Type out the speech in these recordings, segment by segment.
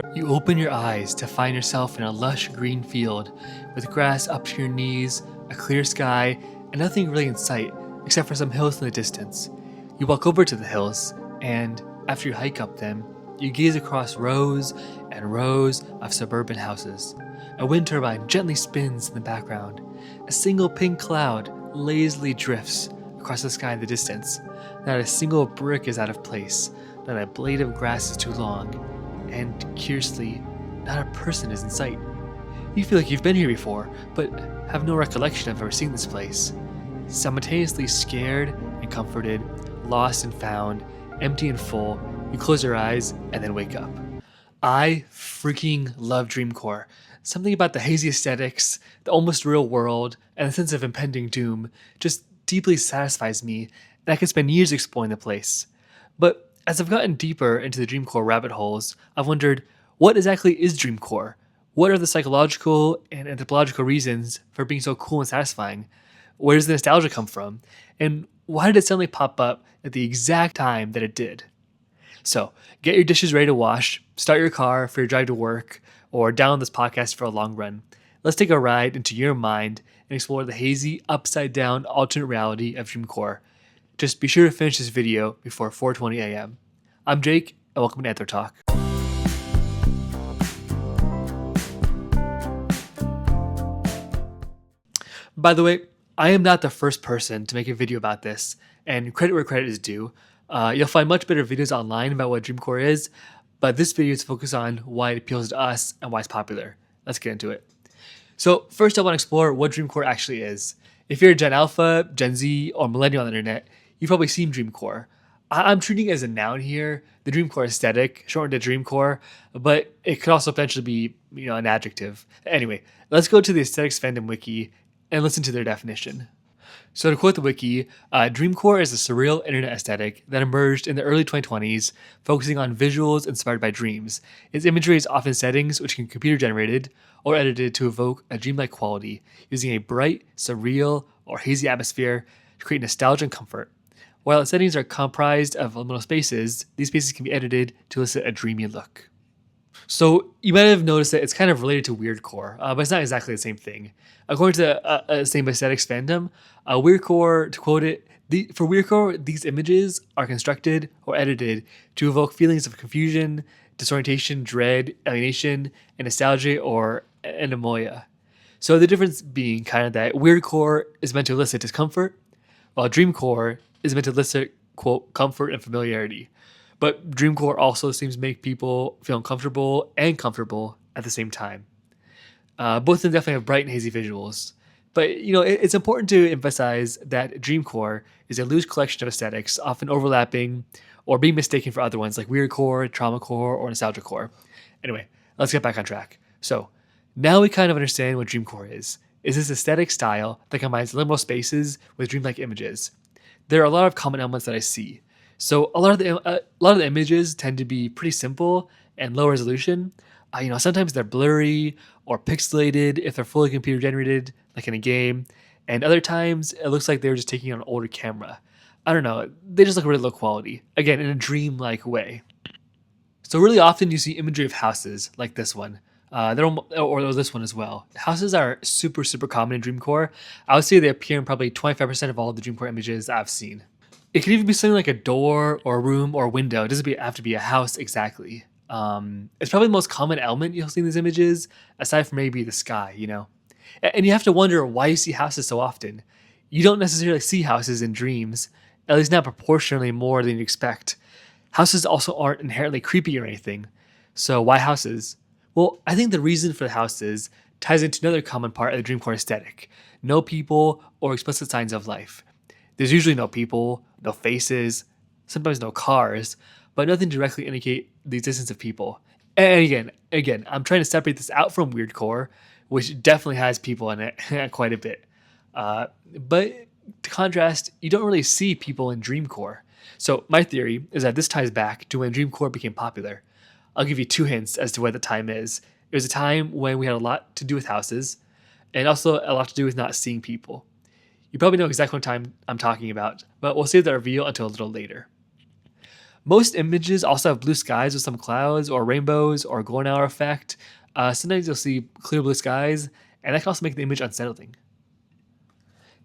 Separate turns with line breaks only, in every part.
You open your eyes to find yourself in a lush green field with grass up to your knees, a clear sky, and nothing really in sight except for some hills in the distance. You walk over to the hills, and after you hike up them, you gaze across rows and rows of suburban houses. A wind turbine gently spins in the background. A single pink cloud lazily drifts across the sky in the distance. Not a single brick is out of place, not a blade of grass is too long, and curiously, not a person is in sight. You feel like you've been here before, but have no recollection of ever seeing this place. Simultaneously scared and comforted, lost and found, empty and full, you close your eyes and then wake up. I freaking love Dreamcore. Something about the hazy aesthetics, the almost real world, and the sense of impending doom just deeply satisfies me, and I could spend years exploring the place. But as I've gotten deeper into the Dreamcore rabbit holes, I've wondered, what exactly is Dreamcore? What are the psychological and anthropological reasons for being so cool and satisfying? Where does the nostalgia come from? And why did it suddenly pop up at the exact time that it did? So, get your dishes ready to wash, start your car for your drive to work, or download this podcast for a long run. Let's take a ride into your mind and explore the hazy, upside down alternate reality of Dreamcore. Just be sure to finish this video before 4:20 a.m. I'm Jake, and welcome to AnthroTalk. By the way, I am not the first person to make a video about this, and credit where credit is due. You'll find much better videos online about what Dreamcore is, but this video is focused on why it appeals to us and why it's popular. Let's get into it. So first I want to explore what Dreamcore actually is. If you're Gen Alpha, Gen Z, or Millennial on the internet, you've probably seen Dreamcore. I'm treating it as a noun here, the Dreamcore aesthetic, shortened to Dreamcore, but it could also potentially be, an adjective. Anyway, let's go to the Aesthetics Fandom Wiki and listen to their definition. So to quote the wiki, Dreamcore is a surreal internet aesthetic that emerged in the early 2020s, focusing on visuals inspired by dreams. Its imagery is often settings which can be computer generated or edited to evoke a dreamlike quality, using a bright, surreal, or hazy atmosphere to create nostalgia and comfort. While its settings are comprised of liminal spaces, these spaces can be edited to elicit a dreamy look. So you might have noticed that it's kind of related to weirdcore, but it's not exactly the same thing. According to the same aesthetics fandom, weirdcore, to quote it, for weirdcore, these images are constructed or edited to evoke feelings of confusion, disorientation, dread, alienation, and nostalgia or anemoia. So the difference being kind of that weirdcore is meant to elicit discomfort, while dreamcore is meant to elicit, quote, comfort and familiarity. But Dreamcore also seems to make people feel uncomfortable and comfortable at the same time. Both of them definitely have bright and hazy visuals. But, it's important to emphasize that Dreamcore is a loose collection of aesthetics, often overlapping or being mistaken for other ones like weirdcore, traumacore, or nostalgiacore. Anyway, let's get back on track. So, now we kind of understand what Dreamcore is. It's this aesthetic style that combines liminal spaces with dreamlike images. There are a lot of common elements that I see. So a lot of the images tend to be pretty simple and low resolution. Sometimes they're blurry or pixelated if they're fully computer generated, like in a game. And other times it looks like they were just taking an older camera. I don't know. They just look really low quality. Again, in a dream-like way. So really often you see imagery of houses like this one. Or this one as well. Houses are super, super common in Dreamcore. I would say they appear in probably 25% of all the Dreamcore images I've seen. It could even be something like a door or a room or a window. It doesn't have to be a house exactly. It's probably the most common element you'll see in these images, aside from maybe the sky, And you have to wonder why you see houses so often. You don't necessarily see houses in dreams, at least not proportionally more than you'd expect. Houses also aren't inherently creepy or anything. So why houses? Well, I think the reason for the houses ties into another common part of the Dreamcore aesthetic: no people or explicit signs of life. There's usually no people, no faces, sometimes no cars, but nothing to directly indicate the existence of people. And again, I'm trying to separate this out from weirdcore, which definitely has people in it quite a bit. But to contrast, you don't really see people in Dreamcore. So my theory is that this ties back to when Dreamcore became popular. I'll give you 2 hints as to what the time is. It was a time when we had a lot to do with houses, and also a lot to do with not seeing people. You probably know exactly what time I'm talking about, but we'll save that reveal until a little later. Most images also have blue skies with some clouds or rainbows or golden hour effect. Sometimes you'll see clear blue skies, and that can also make the image unsettling.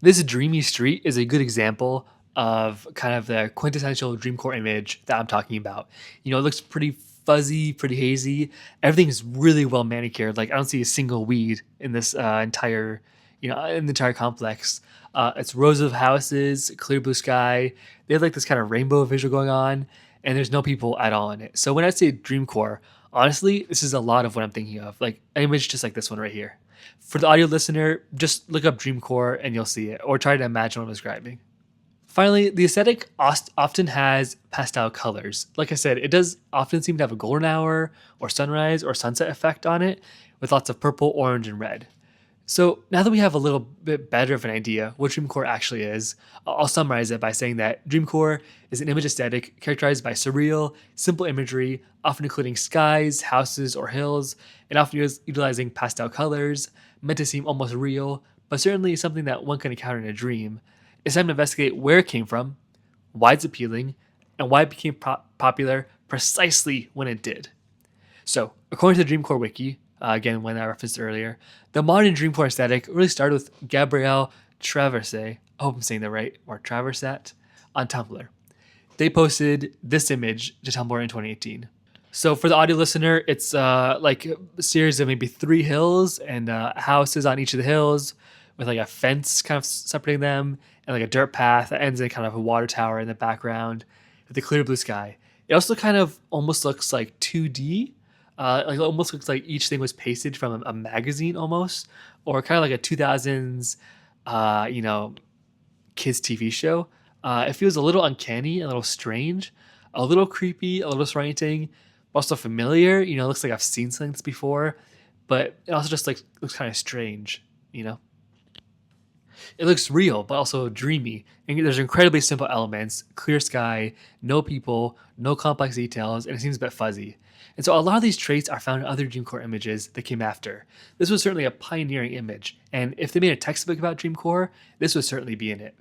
This dreamy street is a good example of kind of the quintessential Dreamcore image that I'm talking about. It looks pretty fuzzy, pretty hazy. Everything is really well manicured. Like I don't see a single weed in this entire, in the entire complex. It's rows of houses, clear blue sky. They have like this kind of rainbow visual going on, and there's no people at all in it. So when I say Dreamcore, honestly, this is a lot of what I'm thinking of. Like an image just like this one right here. For the audio listener, just look up Dreamcore and you'll see it, or try to imagine what I'm describing. Finally, the aesthetic often has pastel colors. Like I said, it does often seem to have a golden hour or sunrise or sunset effect on it, with lots of purple, orange, and red. So now that we have a little bit better of an idea what Dreamcore actually is, I'll summarize it by saying that Dreamcore is an image aesthetic characterized by surreal, simple imagery, often including skies, houses, or hills, and often utilizing pastel colors, meant to seem almost real, but certainly something that one can encounter in a dream. It's time to investigate where it came from, why it's appealing, and why it became popular precisely when it did. So, according to the Dreamcore wiki, again, one I referenced earlier, the modern Dreamcore aesthetic really started with Gabrielle Traverse, I hope I'm saying that right, or Traversat, on Tumblr. They posted this image to Tumblr in 2018. So for the audio listener, it's like a series of maybe 3 hills and houses on each of the hills with like a fence kind of separating them and like a dirt path that ends in kind of a water tower in the background with the clear blue sky. It also kind of almost looks like 2D. Like it almost looks like each thing was pasted from a magazine almost, or kind of like a 2000s, kids TV show. It feels a little uncanny, a little strange, a little creepy, a little disorienting, but also familiar. It looks like I've seen something like this before, but it also just like looks kind of strange. It looks real, but also dreamy. And there's incredibly simple elements, clear sky, no people, no complex details, and it seems a bit fuzzy. And so a lot of these traits are found in other Dreamcore images that came after. This was certainly a pioneering image, and if they made a textbook about Dreamcore, this would certainly be in it.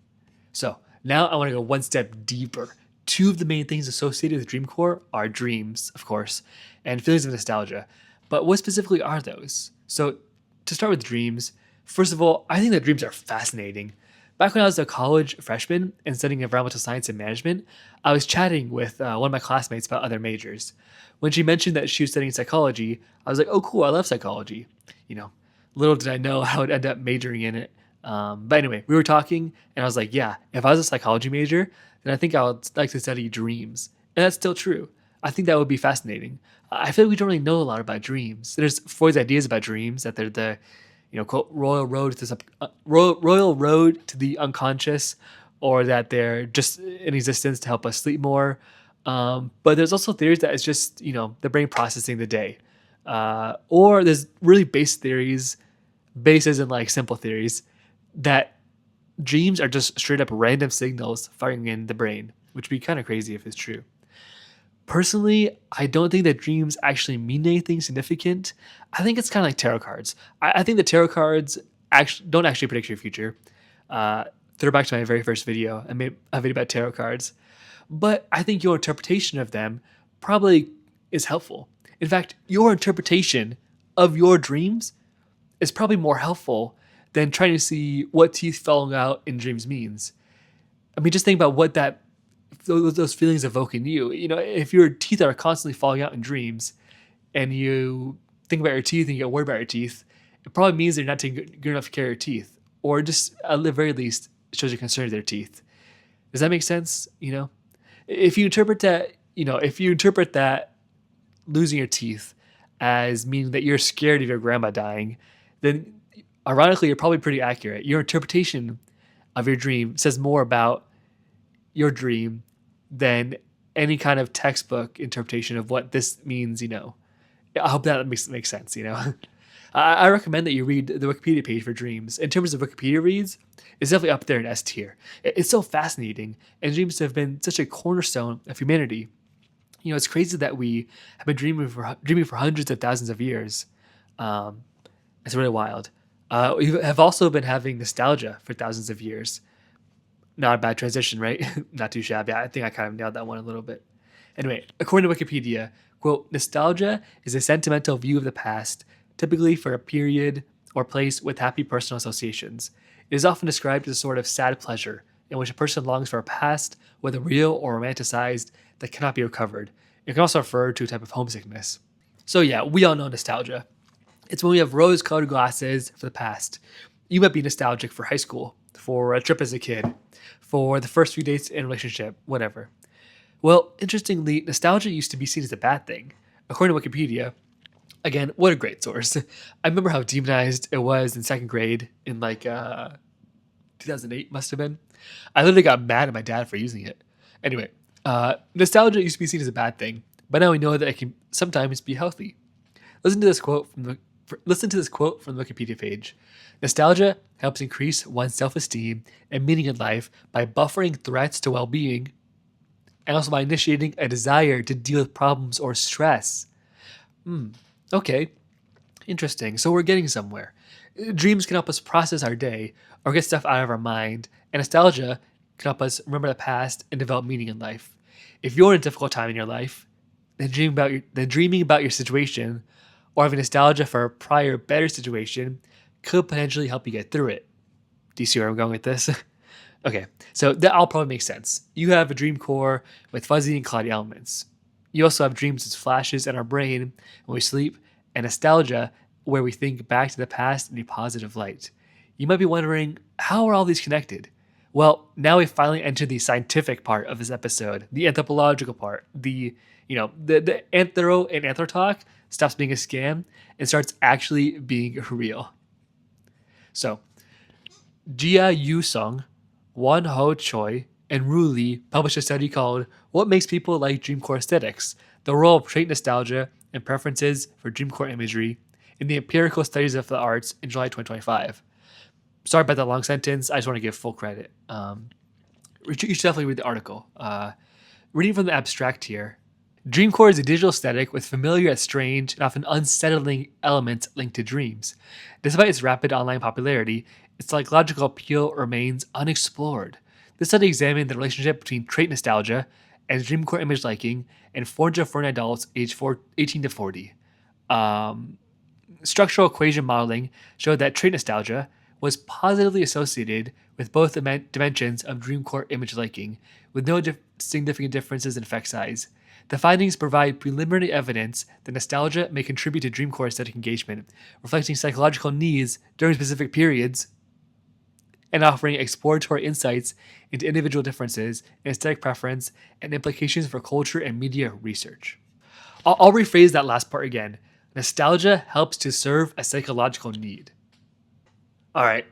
So now I want to go one step deeper. 2 of the main things associated with Dreamcore are dreams, of course, and feelings of nostalgia. But what specifically are those? So to start with dreams, first of all, I think that dreams are fascinating. Back when I was a college freshman and studying environmental science and management, I was chatting with one of my classmates about other majors. When she mentioned that she was studying psychology, I was like, oh, cool, I love psychology. Little did I know I would end up majoring in it. But anyway, we were talking, and I was like, yeah, if I was a psychology major, then I think I would like to study dreams. And that's still true. I think that would be fascinating. I feel like we don't really know a lot about dreams. There's Freud's ideas about dreams, that they're the quote royal road to royal road to the unconscious, or that they're just in existence to help us sleep more. But there's also theories that it's just the brain processing the day, or there's really base theories, bases in like simple theories, that dreams are just straight up random signals firing in the brain, which would be kind of crazy if it's true. Personally, I don't think that dreams actually mean anything significant. I think it's kind of like tarot cards. I think the tarot cards don't actually predict your future. Throw back to my very first video. I made a video about tarot cards. But I think your interpretation of them probably is helpful. In fact, your interpretation of your dreams is probably more helpful than trying to see what teeth falling out in dreams means. I mean, just think about what those feelings evoke in you. If your teeth are constantly falling out in dreams, and you think about your teeth and you get worried about your teeth, it probably means they're not taking good enough care of your teeth, or just at the very least, it shows you're concerned with their teeth. Does that make sense? If you interpret that losing your teeth as meaning that you're scared of your grandma dying, then ironically, you're probably pretty accurate. Your interpretation of your dream says more about your dream than any kind of textbook interpretation of what this means. I hope that makes sense. I recommend that you read the Wikipedia page for dreams. In terms of Wikipedia reads, it's definitely up there in S tier. It's so fascinating, and dreams have been such a cornerstone of humanity. It's crazy that we have been dreaming for hundreds of thousands of years. It's really wild. We have also been having nostalgia for thousands of years. Not a bad transition, right? Not too shabby. I think I kind of nailed that one a little bit. Anyway, according to Wikipedia, quote, nostalgia is a sentimental view of the past, typically for a period or place with happy personal associations. It is often described as a sort of sad pleasure, in which a person longs for a past, whether real or romanticized, that cannot be recovered. It can also refer to a type of homesickness. So yeah, we all know nostalgia. It's when we have rose-colored glasses for the past. You might be nostalgic for high school, for a trip as a kid, for the first few dates in a relationship, whatever. Well, interestingly, nostalgia used to be seen as a bad thing. According to Wikipedia, again, what a great source. I remember how demonized it was in second grade in 2008 must have been. I literally got mad at my dad for using it. Anyway, nostalgia used to be seen as a bad thing, but now we know that it can sometimes be healthy. Listen to this quote from the Wikipedia page. Nostalgia helps increase one's self-esteem and meaning in life by buffering threats to well-being and also by initiating a desire to deal with problems or stress. Okay, interesting. So we're getting somewhere. Dreams can help us process our day or get stuff out of our mind, and nostalgia can help us remember the past and develop meaning in life. If you're in a difficult time in your life, then dreaming about your situation or having nostalgia for a prior better situation could potentially help you get through it. Do you see where I'm going with this? Okay, so that all probably makes sense. You have a dream core with fuzzy and cloudy elements. You also have dreams as flashes in our brain when we sleep, and nostalgia where we think back to the past in a positive light. You might be wondering, how are all these connected? Well, now we finally entered the scientific part of this episode, the anthropological part, the anthro and AnthroTalk stops being a scam and starts actually being real. So, Jia Yu Sung, Won Ho Choi, and Ru Li published a study called What Makes People Like Dreamcore Aesthetics? The Role of Trait Nostalgia and Preferences for Dreamcore Imagery in the Empirical Studies of the Arts in July 2025. Sorry about that long sentence. I just want to give full credit. You should definitely read the article. Reading from the abstract here. Dreamcore is a digital aesthetic with familiar yet strange and often unsettling elements linked to dreams. Despite its rapid online popularity, its psychological appeal remains unexplored. This study examined the relationship between trait nostalgia and Dreamcore image liking in 449 adults aged 18 to 40. Structural equation modeling showed that trait nostalgia was positively associated with both dimensions of Dreamcore image liking, with no significant differences in effect size. The findings provide preliminary evidence that nostalgia may contribute to Dreamcore aesthetic engagement, reflecting psychological needs during specific periods and offering exploratory insights into individual differences in aesthetic preference and implications for culture and media research. I'll rephrase that last part again. Nostalgia helps to serve a psychological need. All right,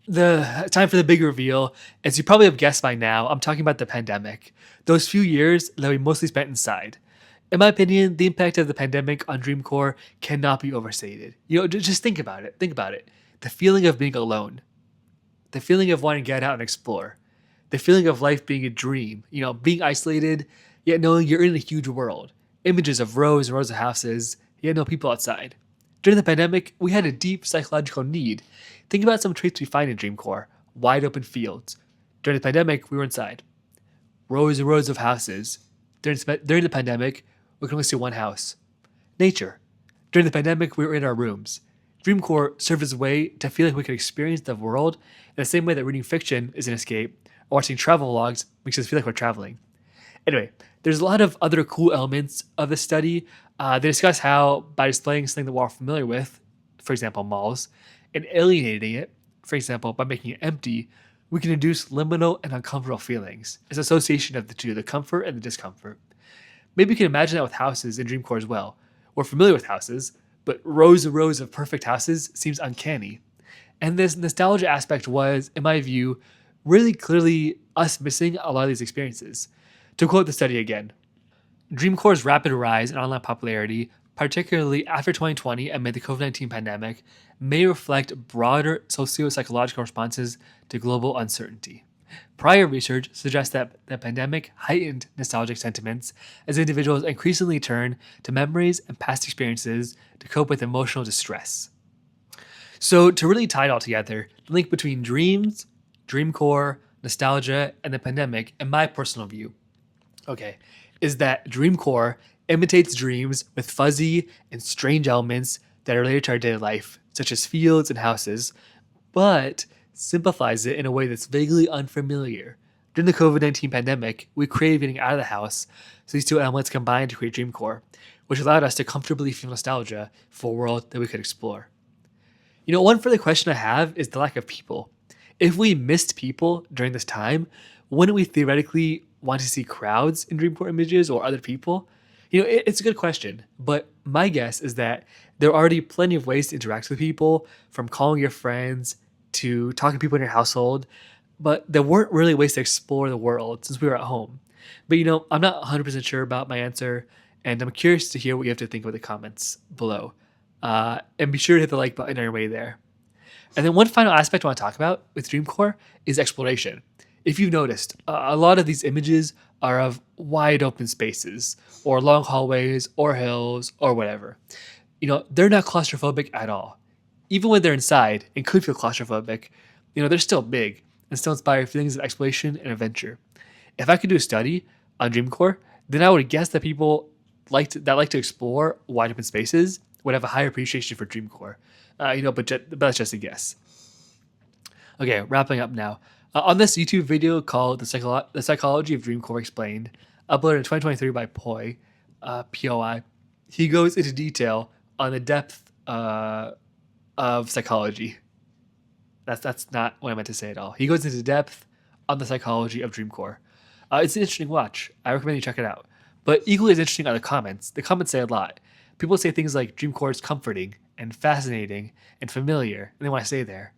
the time for the big reveal. As you probably have guessed by now, I'm talking about the pandemic. Those few years that we mostly spent inside. In my opinion, the impact of the pandemic on Dreamcore cannot be overstated. Just think about it. Think about it. The feeling of being alone. The feeling of wanting to get out and explore. The feeling of life being a dream. Being isolated, yet knowing you're in a huge world. Images of rows and rows of houses, yet no people outside. During the pandemic, we had a deep psychological need. Think about some traits we find in Dreamcore. Wide open fields. During the pandemic, we were inside. Rows and rows of houses. During the pandemic, we could only see one house. Nature. During the pandemic, we were in our rooms. Dreamcore served as a way to feel like we could experience the world in the same way that reading fiction is an escape, or watching travel vlogs makes us feel like we're traveling. Anyway, there's a lot of other cool elements of this study. They discuss how by displaying something that we're all familiar with, for example, malls, and alienating it, for example, by making it empty, we can induce liminal and uncomfortable feelings. It's an association of the two, the comfort and the discomfort. Maybe you can imagine that with houses in Dreamcore as well. We're familiar with houses, but rows and rows of perfect houses seems uncanny. And this nostalgia aspect was, in my view, really clearly us missing a lot of these experiences. To quote the study again, Dreamcore's rapid rise in online popularity, particularly after 2020 amid the COVID-19 pandemic, may reflect broader socio-psychological responses to global uncertainty. Prior research suggests that the pandemic heightened nostalgic sentiments as individuals increasingly turn to memories and past experiences to cope with emotional distress. So to really tie it all together, the link between dreams, Dreamcore, nostalgia, and the pandemic, in my personal view. Okay, is that Dreamcore imitates dreams with fuzzy and strange elements that are related to our daily life, such as fields and houses, but simplifies it in a way that's vaguely unfamiliar. During the COVID-19 pandemic, we craved getting out of the house, so these two elements combined to create Dreamcore, which allowed us to comfortably feel nostalgia for a world that we could explore. One further question I have is the lack of people. If we missed people during this time, wouldn't we theoretically want to see crowds in Dreamcore images or other people? It's a good question, but my guess is that there are already plenty of ways to interact with people, from calling your friends to talking to people in your household, but there weren't really ways to explore the world since we were at home. But I'm not 100% sure about my answer, and I'm curious to hear what you have to think about the comments below. And be sure to hit the like button on your way there. And then one final aspect I want to talk about with Dreamcore is exploration. If you've noticed, a lot of these images are of wide open spaces, or long hallways, or hills, or whatever. They're not claustrophobic at all. Even when they're inside and could feel claustrophobic, they're still big and still inspire feelings of exploration and adventure. If I could do a study on Dreamcore, then I would guess that people like to explore wide open spaces would have a higher appreciation for Dreamcore. But that's just a guess. Okay, wrapping up now. On this YouTube video called The Psychology of Dreamcore Explained, uploaded in 2023 by Poi, P-O-I, he goes into detail on the depth of psychology. That's not what I meant to say at all. He goes into depth on the psychology of Dreamcore. It's an interesting watch. I recommend you check it out. But equally as interesting are the comments. The comments say a lot. People say things like Dreamcore is comforting and fascinating and familiar, and they want to stay there.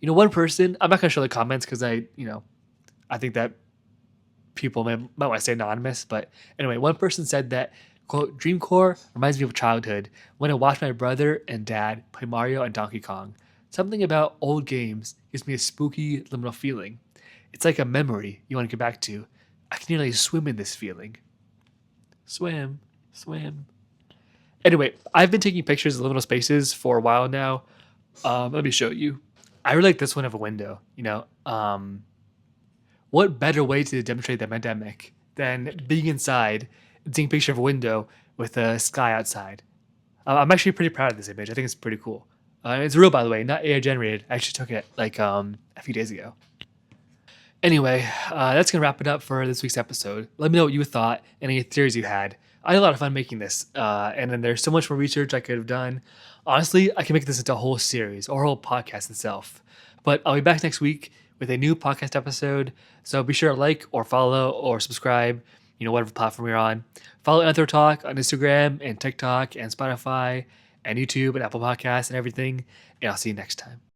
One person, I'm not going to show the comments because I think that people might want to stay anonymous, but anyway, one person said that, quote, Dreamcore reminds me of childhood when I watched my brother and dad play Mario and Donkey Kong. Something about old games gives me a spooky liminal feeling. It's like a memory you want to get back to. I can nearly swim in this feeling. Swim. Anyway, I've been taking pictures of liminal spaces for a while now. Let me show you. I really like this one of a window. What better way to demonstrate the pandemic than being inside and taking a picture of a window with a sky outside? I'm actually pretty proud of this image. I think it's pretty cool. It's real, by the way, not AI generated. I actually took it like a few days ago. Anyway, that's going to wrap it up for this week's episode. Let me know what you thought and any theories you had. I had a lot of fun making this, and then there's so much more research I could have done. Honestly, I can make this into a whole series or a whole podcast itself. But I'll be back next week with a new podcast episode, so be sure to like or follow or subscribe, whatever platform you're on. Follow AnthroTalk on Instagram and TikTok and Spotify and YouTube and Apple Podcasts and everything, and I'll see you next time.